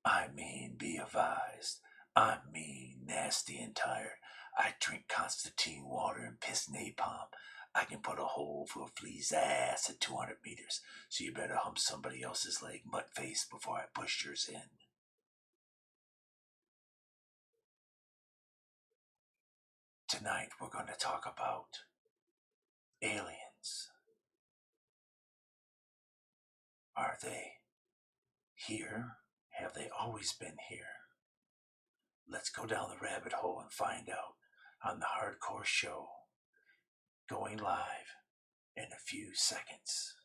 I mean, be advised. I'm mean, nasty, and tired. I drink Constantine water and piss napalm. I can put a hole for a flea's ass at 200 meters, so you better hump somebody else's leg butt face before I push yours in. Tonight we're going to talk about aliens. Are they here? Have they always been here? Let's go down the rabbit hole and find out on the Hardcore Show, going live in a few seconds.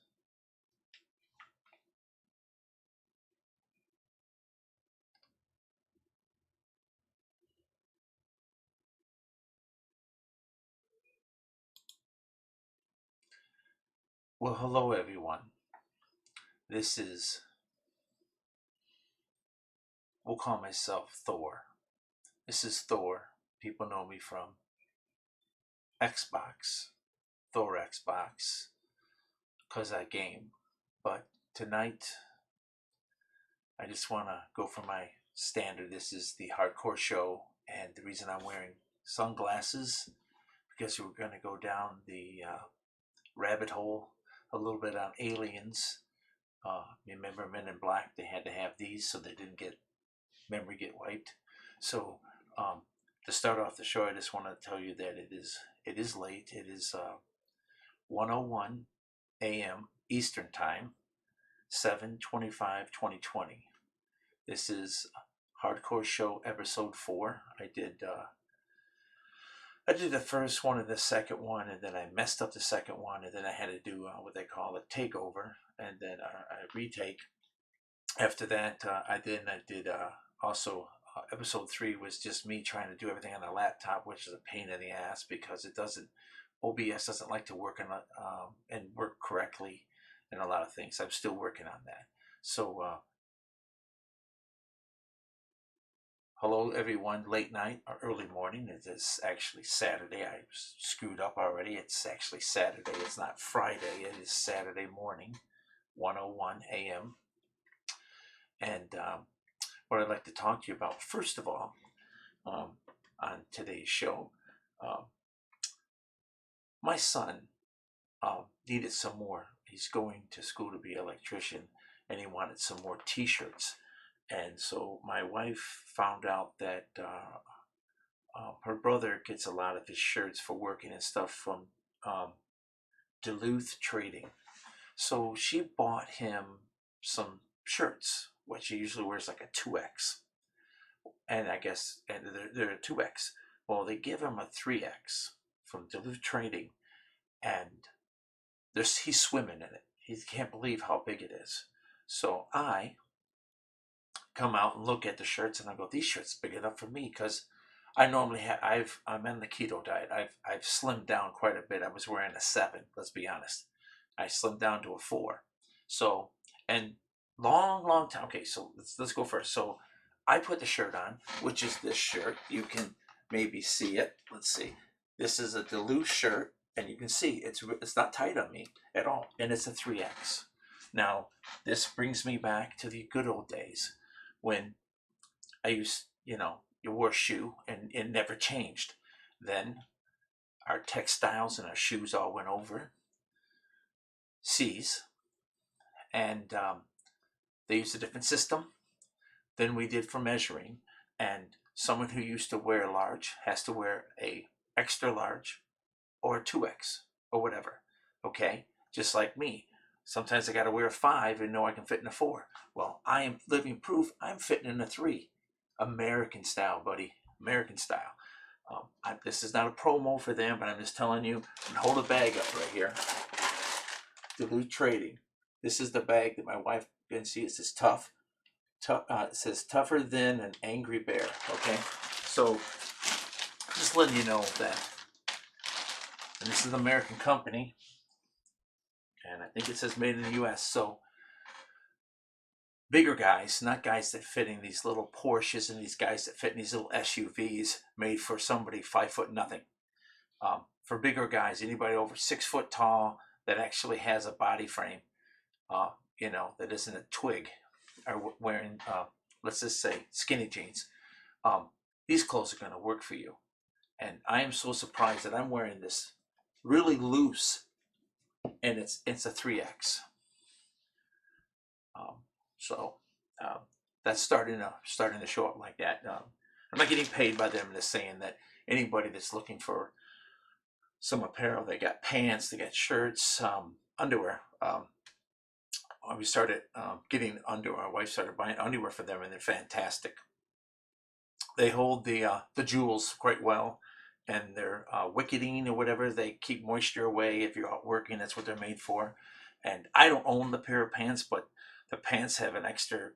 Well, hello everyone. This is, we'll call myself Thor. This is Thor. People know me from Xbox, Thor Xbox, because I game. But tonight, I just want to go for my standard. This is the Hardcore Show, and the reason I'm wearing sunglasses, because we're going to go down the rabbit hole a little bit on aliens. Remember Men in Black? They had to have these so they didn't get memory get wiped. So to start off the show, I just want to tell you that it is late. It is 1:01 a.m. Eastern Time, 7/25/2020. This is Hardcore Show Episode 4. I did the first one and the second one, and then I messed up the second one, and then I had to do what they call a takeover, and then a retake. After that, I did also episode 3 was just me trying to do everything on a laptop, which is a pain in the ass because OBS doesn't like to work on and work correctly in a lot of things. I'm still working on that. So hello everyone, late night or early morning. It is actually Saturday. I screwed up already. It's actually Saturday. It's not Friday. It is Saturday morning, 1:01 a.m. And what I'd like to talk to you about, first of all, on today's show, my son needed some more. He's going to school to be an electrician, and he wanted some more T-shirts. And so my wife found out that her brother gets a lot of his shirts for working and stuff from Duluth Trading. So she bought him some shirts, which he usually wears like a 2X. And I guess they're a 2X. Well, they give him a 3X from Duluth Trading, and he's swimming in it. He can't believe how big it is. So I come out and look at the shirts, and I go, these shirts big enough for me, because I normally I'm on the keto diet. I've slimmed down quite a bit. I was wearing a 7. Let's be honest. I slimmed down to a 4. So, and long time. Okay, so let's go first. So I put the shirt on, which is this shirt. You can maybe see it. Let's see. This is a Duluth shirt, and you can see it's not tight on me at all, and it's a 3X. Now, this brings me back to the good old days when I used, you wore a shoe and it never changed. Then our textiles and our shoes all went over seas, and they used a different system than we did for measuring. And someone who used to wear large has to wear a extra large or a 2X or whatever. Okay, just like me. Sometimes I got to wear a 5 and know I can fit in a 4. Well, I am living proof I'm fitting in a 3. American style, buddy. American style. This is not a promo for them, but I'm just telling you. And hold a bag up right here. Duluth Trading. This is the bag that my wife can see. It says tough. It says tougher than an angry bear. Okay, so just letting you know that. And this is an American company, and I think it says made in the U.S. So bigger guys, not guys that fit in these little Porsches and these guys that fit in these little SUVs made for somebody 5 foot nothing. For bigger guys, anybody over 6 foot tall that actually has a body frame, that isn't a twig, are wearing let's just say skinny jeans, these clothes are going to work for you. And I am so surprised that I'm wearing this really loose, and it's a 3X. So that's starting to show up like that. I'm not getting paid by them. Just saying that anybody that's looking for some apparel, they got pants, they got shirts, underwear. We started getting underwear. My wife started buying underwear for them, and they're fantastic. They hold the jewels quite well, and they're wicketing or whatever. They keep moisture away if you're out working. That's what they're made for. And I don't own the pair of pants, but the pants have an extra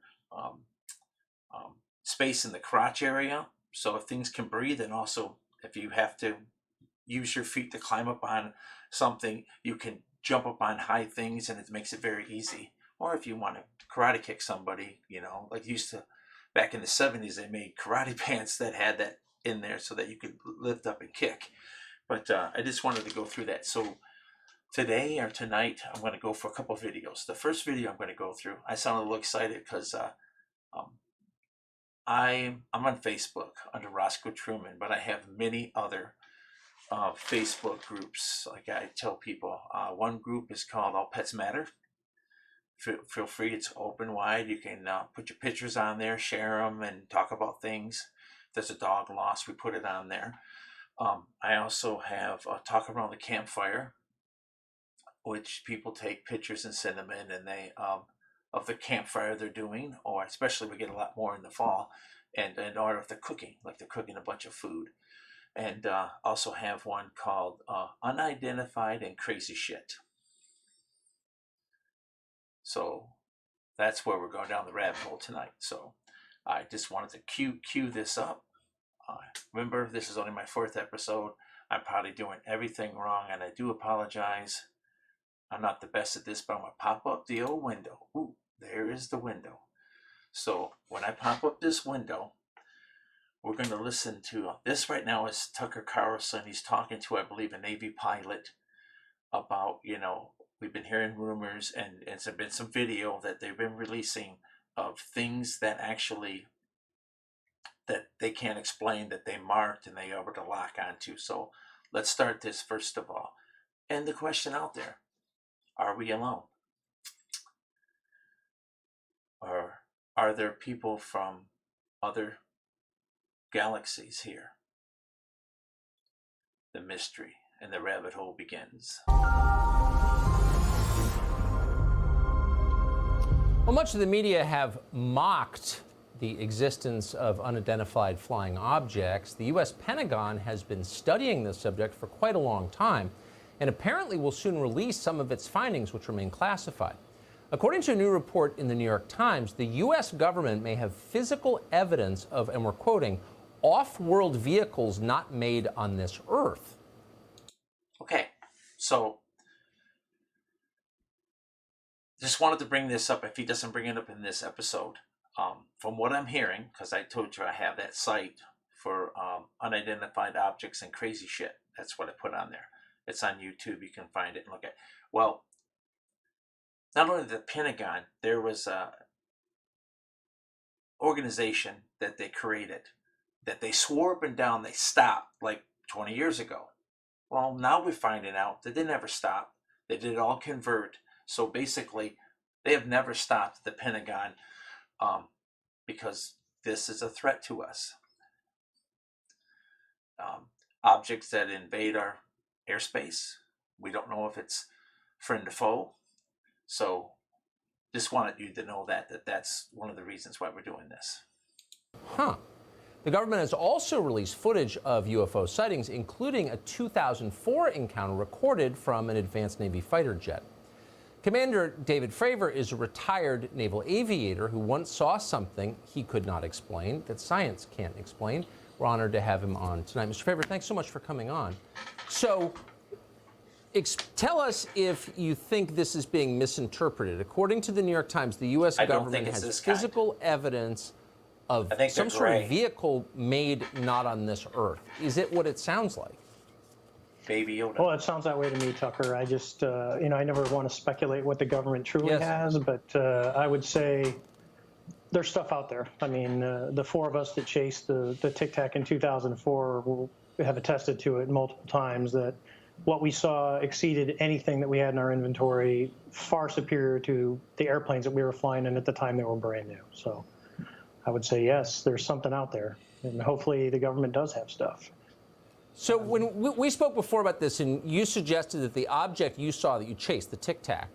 space in the crotch area, so if things can breathe, and also if you have to use your feet to climb up on something, you can jump up on high things, and it makes it very easy. Or if you want to karate kick somebody, like used to back in the 70s, they made karate pants that had that in there so that you could lift up and kick. But I just wanted to go through that. So today or tonight, I'm going to go for a couple of videos. The first video I'm going to go through, I sound a little excited because I'm on Facebook under Roscoe Truman, but I have many other Facebook groups. Like I tell people, one group is called All Pets Matter. Feel free, it's open wide. You can put your pictures on there, share them, and talk about things. If there's a dog lost, we put it on there. I also have Talk Around the Campfire, which people take pictures and send them in, and they of the campfire they're doing, or especially we get a lot more in the fall, and or if they're cooking, like they're cooking a bunch of food. And also have one called Unidentified and Crazy Shit. So that's where we're going down the rabbit hole tonight. So I just wanted to cue this up. Remember, this is only my 4th episode. I'm probably doing everything wrong, and I do apologize. I'm not the best at this, but I'm going to pop up the old window. Ooh, there is the window. So when I pop up this window, we're going to listen to this right now is Tucker Carlson. He's talking to, I believe, a Navy pilot about, we've been hearing rumors, and it's been some video that they've been releasing of things that actually that they can't explain, that they marked and they are able to lock onto. So let's start this first of all. And the question out there, are we alone? Or are there people from other galaxies here? The mystery and the rabbit hole begins. Well, much of the media have mocked the existence of unidentified flying objects. The U.S. Pentagon has been studying this subject for quite a long time, and apparently will soon release some of its findings, which remain classified. According to a new report in the New York Times, the U.S. government may have physical evidence of, and we're quoting, off-world vehicles not made on this Earth. Okay, so just wanted to bring this up if he doesn't bring it up in this episode. From what I'm hearing, because I told you I have that site for unidentified objects and crazy shit. That's what I put on there. It's on YouTube. You can find it and look at it. Well, not only the Pentagon, there was a organization that they created that they swore up and down they stopped like 20 years ago. Well, now we're finding out that they never stopped. They did all convert. So basically, they have never stopped the Pentagon because this is a threat to us. Objects that invade our airspace, we don't know if it's friend or foe. So just wanted you to know that's one of the reasons why we're doing this. Huh. The government has also released footage of UFO sightings, including a 2004 encounter recorded from an advanced Navy fighter jet. Commander David Fravor is a retired naval aviator who once saw something he could not explain, that science can't explain. We're honored to have him on tonight. Mr. Fravor, thanks so much for coming on. So, tell us if you think this is being misinterpreted. According to the New York Times, the U.S. government has physical evidence of some sort of vehicle made not on this Earth. Is it what it sounds like? Baby Yoda. Well, it sounds that way to me, Tucker. I just, I never want to speculate what the government truly has, but I would say there's stuff out there. I mean, the four of us that chased the Tic Tac in 2004 have attested to it multiple times that what we saw exceeded anything that we had in our inventory, far superior to the airplanes that we were flying in at the time they were brand new. So I would say, yes, there's something out there, and hopefully the government does have stuff. So when we spoke before about this, and you suggested that the object you saw that you chased, the Tic Tac,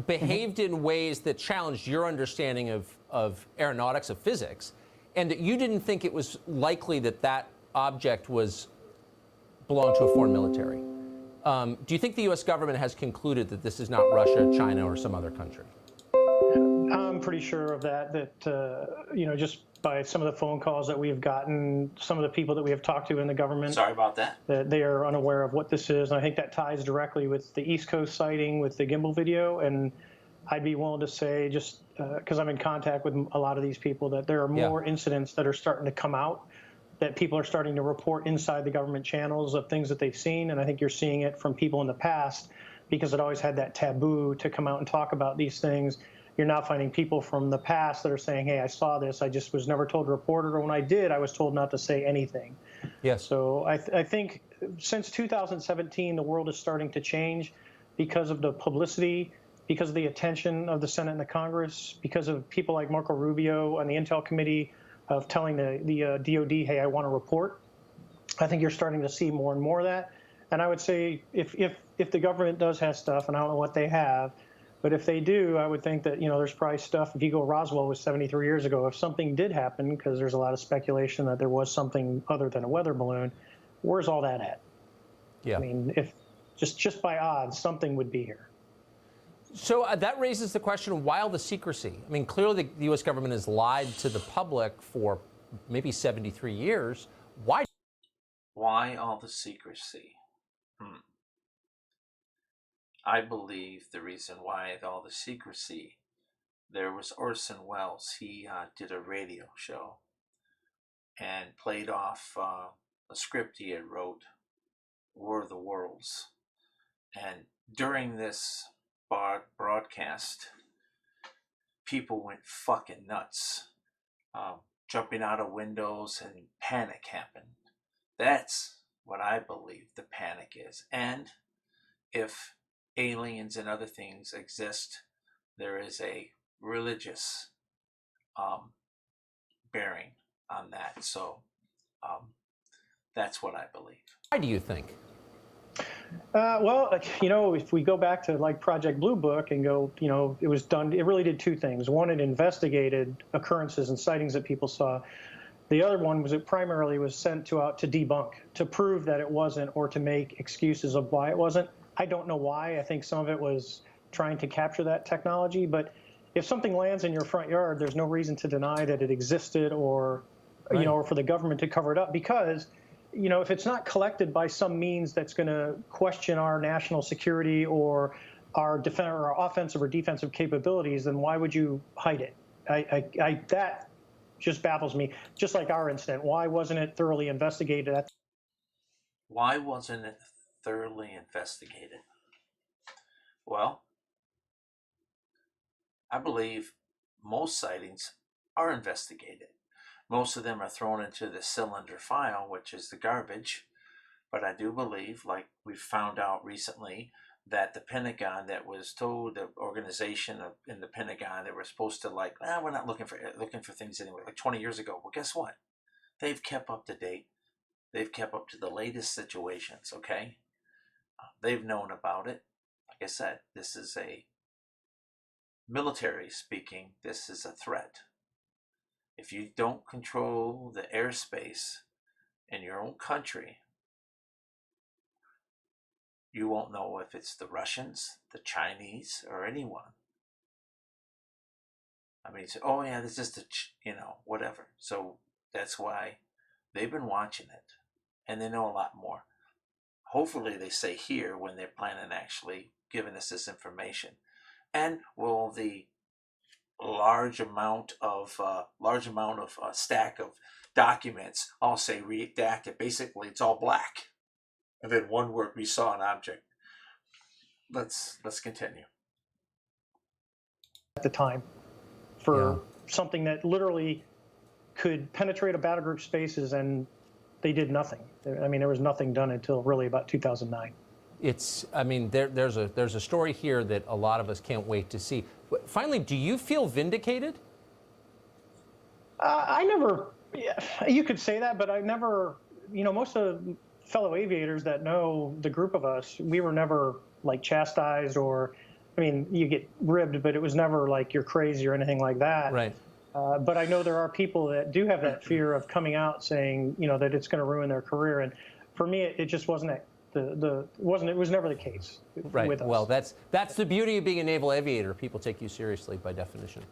behaved in ways that challenged your understanding of aeronautics, of physics, and that you didn't think it was likely that that object belonged to a foreign military. Do you think the U.S. government has concluded that this is not Russia, China, or some other country? I'm pretty sure of that, just by some of the phone calls that we have gotten, some of the people that we have talked to in the government. Sorry about that. That they are unaware of what this is. And I think that ties directly with the East Coast sighting with the gimbal video. And I'd be willing to say, just because I'm in contact with a lot of these people, that there are more incidents that are starting to come out, that people are starting to report inside the government channels of things that they've seen. And I think you're seeing it from people in the past, because it always had that taboo to come out and talk about these things. You're now finding people from the past that are saying, hey, I saw this, I just was never told to report it, or when I did, I was told not to say anything. Yes. So I think since 2017, the world is starting to change because of the publicity, because of the attention of the Senate and the Congress, because of people like Marco Rubio on the Intel Committee of telling the DOD, hey, I want to report. I think you're starting to see more and more of that. And I would say if the government does have stuff, and I don't know what they have, but if they do, I would think that, there's probably stuff. If you go, Roswell was 73 years ago. If something did happen, because there's a lot of speculation that there was something other than a weather balloon, where's all that at? Yeah. I mean, if just by odds, something would be here. So that raises the question, why all the secrecy? I mean, clearly the U.S. government has lied to the public for maybe 73 years. Why? Why all the secrecy? I believe the reason why all the secrecy, there was Orson Welles. He did a radio show and played off a script he had wrote, War of the Worlds. And during this broadcast, people went fucking nuts, jumping out of windows, and panic happened. That's what I believe the panic is. And if aliens and other things exist, there is a religious bearing on that. So that's what I believe. Why do you think? Well, if we go back to like Project Blue Book and go, it was done, it really did two things. One, it investigated occurrences and sightings that people saw. The other one was it primarily was sent out to debunk, to prove that it wasn't, or to make excuses of why it wasn't. I don't know why. I think some of it was trying to capture that technology. But if something lands in your front yard, there's no reason to deny that it existed, or, or for the government to cover it up. Because, if it's not collected by some means that's going to question our national security or our offensive or defensive capabilities, then why would you hide it? That just baffles me. Just like our incident, why wasn't it thoroughly investigated? Why wasn't it thoroughly investigated? Well, I believe most sightings are investigated. Most of them are thrown into the cylinder file, which is the garbage. But I do believe, like we found out recently, that the Pentagon, that was told, the organization in the Pentagon, they were supposed to we're not looking for things anyway, like 20 years ago. Well, guess what? They've kept up to date. They've kept up to the latest situations, okay? They've known about it. Like I said, this is a military speaking, this is a threat. If you don't control the airspace in your own country, you won't know if it's the Russians, the Chinese, or anyone. I mean, oh yeah, this is whatever. So that's why they've been watching it, and they know a lot more. Hopefully they say here when they're planning actually giving us this information. And will the large amount of stack of documents all say redacted? Basically, it's all black. And then one word, we saw an object. Let's continue. At the time, for something that literally could penetrate a battle group spaces, and they did nothing. I mean, there was nothing done until really about 2009. There's a story here that a lot of us can't wait to see. Finally, do you feel vindicated? I never, you could say that, but I never, most of the fellow aviators that know the group of us, we were never like chastised or, I mean, you get ribbed, but it was never like you're crazy or anything like that. Right. But I know there are people that do have that fear of coming out saying, that it's going to ruin their career. And for me, it just wasn't it was never the case right. with us. Well, that's the beauty of being a naval aviator. People take you seriously by definition.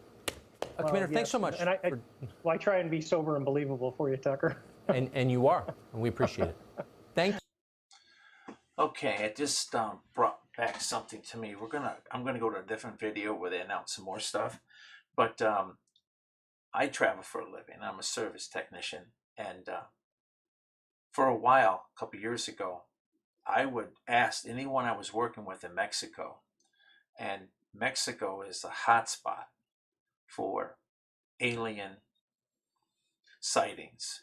Commander, yes. thanks so much. And I try and be sober and believable for you, Tucker. and you are, and we appreciate it. Thank you. Okay, it just brought back something to me. I'm gonna go to a different video where they announce some more stuff, but I travel for a living. I'm a service technician, and for a while, a couple years ago, I would ask anyone I was working with in Mexico, and Mexico is a hotspot for alien sightings.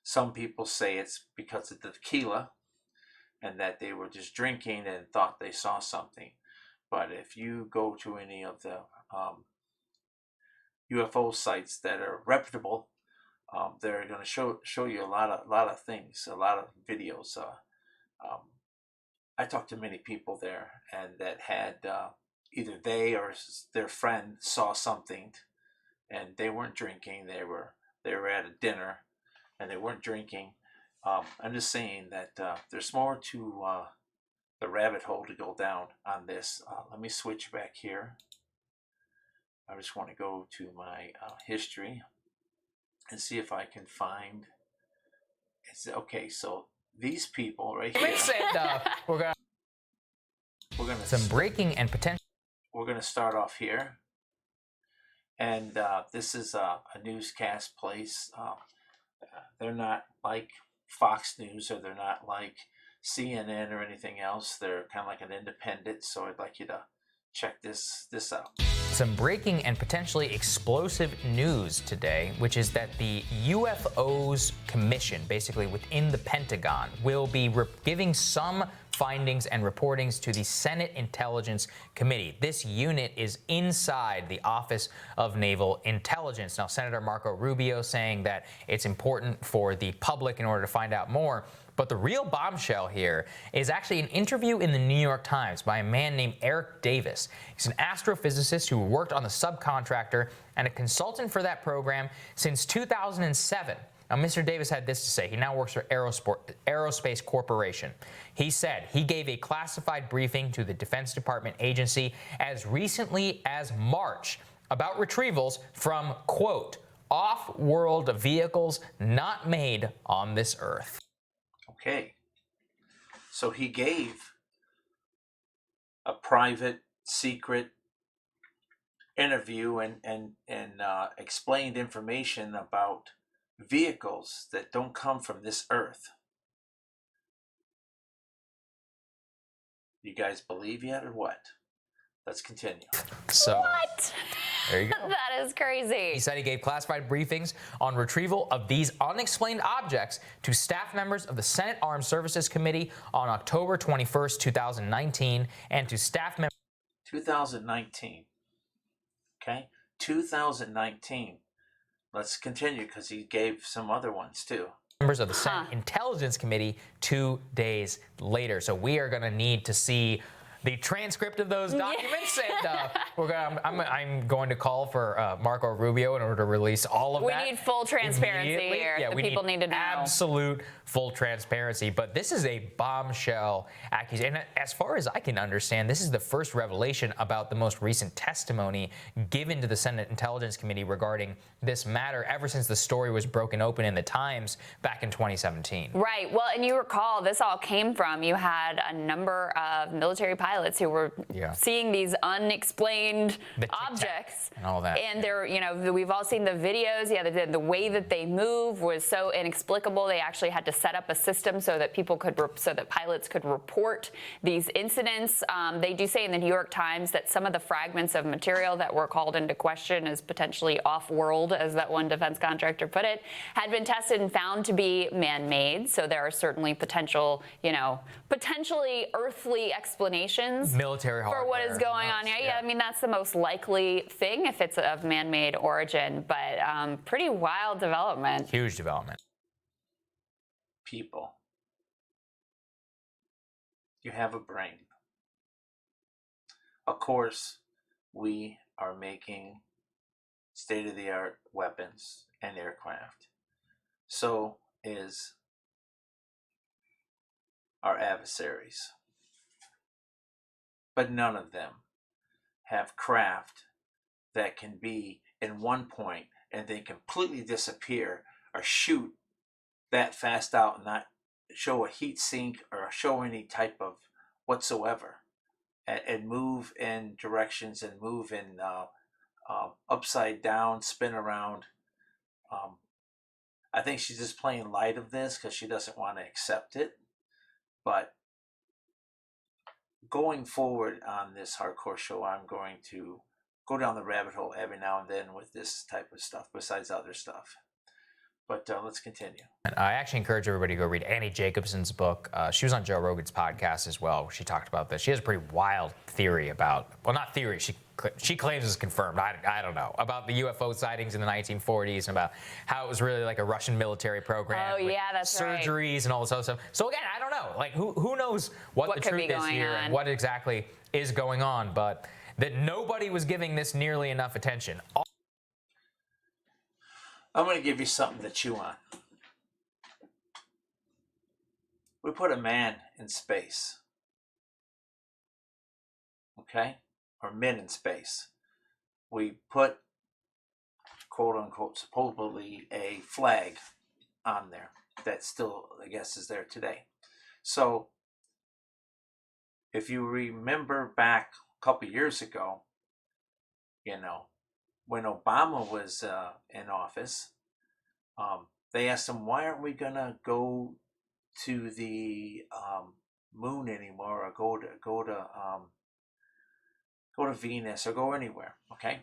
Some people say it's because of the tequila and that they were just drinking and thought they saw something. But if you go to any of the UFO sites that are reputable, they're going to show you a lot of things, a lot of videos. I talked to many people there, and that had either they or their friend saw something, and they weren't drinking. They were at a dinner, and they weren't drinking. I'm just saying that there's more to the rabbit hole to go down on this. Let me switch back here. I just want to go to my history and see if I can find. Okay, so these people right here. We're gonna some breaking and potential. We're gonna start off here, and this is a newscast place. They're not like Fox News, or they're not like CNN or anything else. They're kind of like an independent. So I'd like you to check this out. Some breaking and potentially explosive news today, which is that the Ufo'S Commission, basically within the Pentagon, will be giving some findings and reportings to the Senate Intelligence Committee. This unit is inside the Office of Naval Intelligence. Now, Senator Marco Rubio saying that it's important for the public in order to find out more. But the real bombshell here is actually an interview in the New York Times by a man named Eric Davis. He's an astrophysicist who worked on the subcontractor and a consultant for that program since 2007. Now, Mr. Davis had this to say. He now works for Aerospace Corporation. He said he gave a classified briefing to the Defense Department agency as recently as March about retrievals from, quote, off-world vehicles not made on this Earth. Okay, so he gave a private, secret interview and explained information about vehicles that don't come from this Earth. You guys believe yet, or what? Let's continue. So, what? There you go. That is crazy. He said he gave classified briefings on retrieval of these unexplained objects to staff members of the Senate Armed Services Committee on October 21st, 2019, and to staff members. 2019. Okay? 2019. Let's continue, because he gave some other ones too. Members of the Senate Intelligence Committee 2 days later. So we are going to need to see the transcript of those documents, and I'm going to call for Marco Rubio in order to release all of that. We need full transparency here. Yeah, the people need to know. Absolute full transparency. But this is a bombshell accusation. And as far as I can understand, this is the first revelation about the most recent testimony given to the Senate Intelligence Committee regarding this matter ever since the story was broken open in the Times back in 2017. Right. Well, and you recall this all came from, you had a number of military pilots pilots who were seeing these unexplained The Tic Tac objects and all that. And they're, we've all seen the videos. Yeah, the way that they move was so inexplicable. They actually had to set up a system so that so that pilots could report these incidents. They do say in the New York Times that some of the fragments of material that were called into question as potentially off-world, as that one defense contractor put it, had been tested and found to be man-made. So there are certainly potentially earthly explanations military for what is going on here. Yeah, I mean, that's the most likely thing if it's of man-made origin, but pretty wild development. Huge development. People, you have a brain. Of course, we are making state-of-the-art weapons and aircraft. So is our adversaries. But none of them have craft that can be in one point and then completely disappear or shoot that fast out and not show a heat sink or show any type of whatsoever, and move in directions and move in upside down, spin around. I think she's just playing light of this because she doesn't want to accept it. But going forward on this hardcore show, I'm going to go down the rabbit hole every now and then with this type of stuff, besides other stuff. But let's continue. And I actually encourage everybody to go read Annie Jacobson's book. She was on Joe Rogan's podcast as well. She talked about this. She has a pretty wild theory about, well, not theory, she claims it's confirmed, I don't know, about the UFO sightings in the 1940s and about how it was really like a Russian military program. Oh, yeah, that's surgeries and all this other stuff. So again, I don't know. Like, who knows what the truth is here and what exactly is going on, but that nobody was giving this nearly enough attention. I'm going to give you something to chew on. We put a man in space. Okay? Or men in space. We put, quote unquote, supposedly a flag on there that still, I guess, is there today. So, if you remember back a couple years ago, when Obama was in office, they asked him, why aren't we going to go to the moon anymore, or go to Venus, or go anywhere, okay,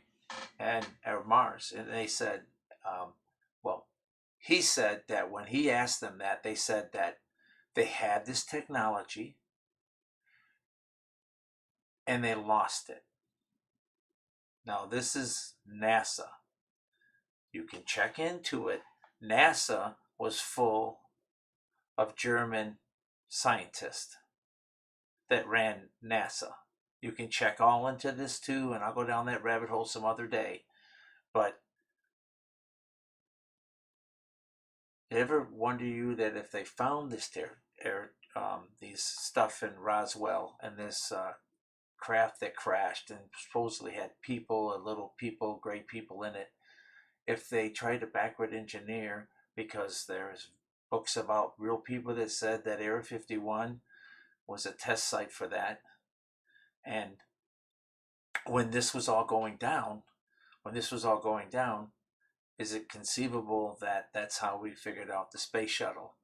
or Mars? And they said, he said that when he asked them that, they said that they had this technology and they lost it. Now, this is NASA. You can check into it. NASA was full of German scientists that ran NASA. You can check all into this too, and I'll go down that rabbit hole some other day. But ever wonder you that if they found this these stuff in Roswell and this craft that crashed and supposedly had gray people in it, if they tried to backward engineer, because there's books about real people that said that Area 51 was a test site for that, and when this was all going down, is it conceivable that that's how we figured out the space shuttle?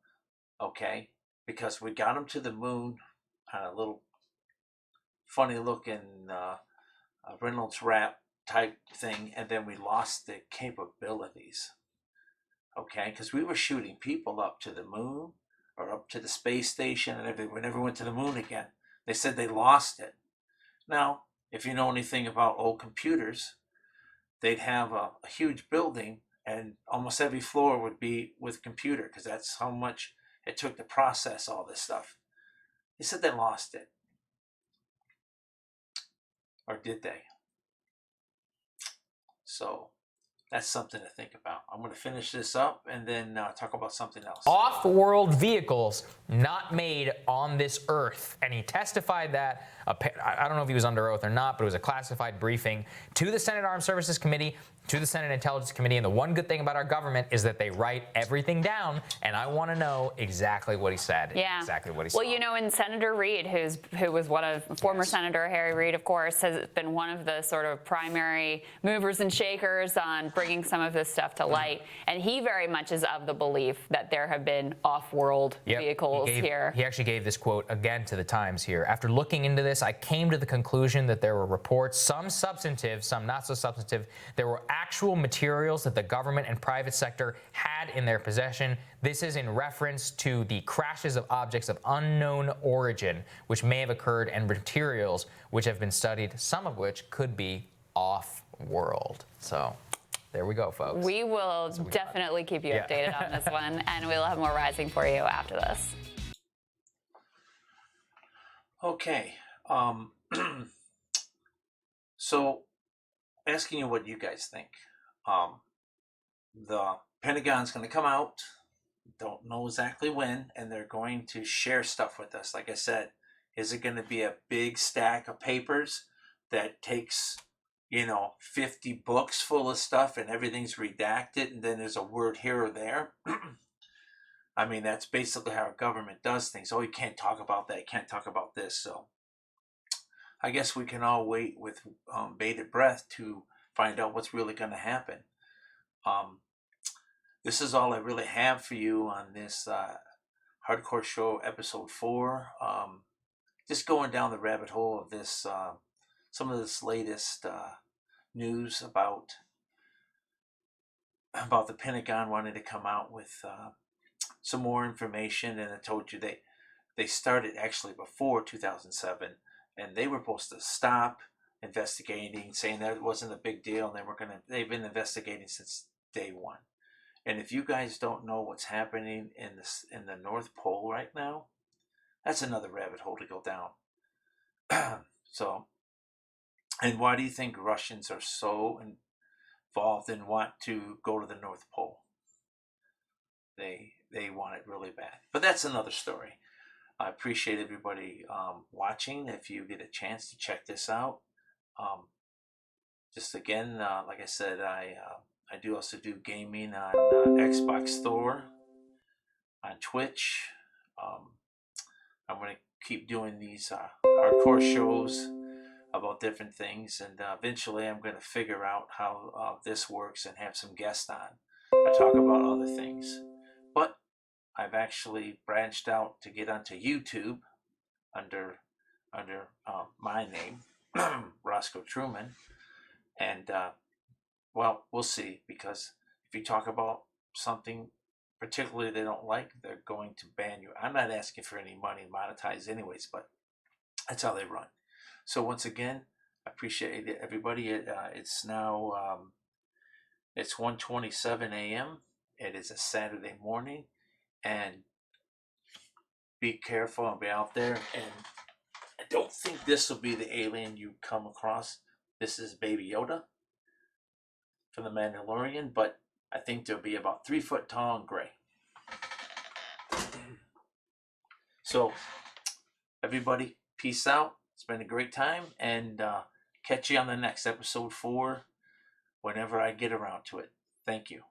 Okay, because we got them to the moon on a little funny looking Reynolds wrap type thing, and then we lost the capabilities. Okay, because we were shooting people up to the moon or up to the space station, and we never went to the moon again. They said they lost it. Now, if you know anything about old computers, they'd have a huge building, and almost every floor would be with computer, because that's how much it took to process all this stuff. They said they lost it. Or did they? So that's something to think about. I'm going to finish this up and then talk about something else. Off-world vehicles not made on this earth. And he testified that, I don't know if he was under oath or not, but it was a classified briefing to the Senate Armed Services Committee, to the Senate Intelligence Committee. And the one good thing about our government is that they write everything down. And I want to know exactly what he said. Yeah. Exactly what he said. Well, you know, and Senator Reid, who was one of former Senator Harry Reid, of course, has been one of the sort of primary movers and shakers on bringing some of this stuff to light. And he very much is of the belief that there have been off-world vehicles here. He actually gave this quote again to the Times here. After looking into this, I came to the conclusion that there were reports, some substantive, some not so substantive. There were actual materials that the government and private sector had in their possession. This is in reference to the crashes of objects of unknown origin, which may have occurred, and materials which have been studied, some of which could be off-world. So there we go, folks. We will definitely keep you updated on this one, and we'll have more Rising for you after this. Okay. So, asking you what you guys think. The Pentagon's going to come out, don't know exactly when, and they're going to share stuff with us. Like I said, is it going to be a big stack of papers that takes, 50 books full of stuff and everything's redacted and then there's a word here or there? I mean, that's basically how our government does things. Oh, you can't talk about that, you can't talk about this. So I guess we can all wait with bated breath to find out what's really going to happen. This is all I really have for you on this Hardcore Show episode 4. Just going down the rabbit hole of this, some of this latest news about the Pentagon wanting to come out with some more information. And I told you they started actually before 2007, and they were supposed to stop investigating, saying that it wasn't a big deal, and they've been investigating since day one. And if you guys don't know what's happening in the North Pole right now, that's another rabbit hole to go down. So, and why do you think Russians are so involved and want to go to the North Pole? They want it really bad. But that's another story. I appreciate everybody watching. If you get a chance to check this out, just again, like I said, I do also do gaming on Xbox Store, on Twitch. I'm going to keep doing these hardcore shows about different things, and eventually I'm going to figure out how this works and have some guests on. I talk about other things, but I've actually branched out to get onto YouTube under my name, Roscoe Truman, and well, we'll see, because if you talk about something particularly they don't like, they're going to ban you. I'm not asking for any money monetized anyways, but that's how they run. So once again, I appreciate it, everybody. It's now it's 1:27 a.m. It is a Saturday morning, and be careful and be out there. And I don't think this will be the alien you come across. This is Baby Yoda from the Mandalorian, but I think they'll be about 3 foot tall and gray. So, everybody, peace out. It's been a great time, and catch you on the next episode 4 whenever I get around to it. Thank you.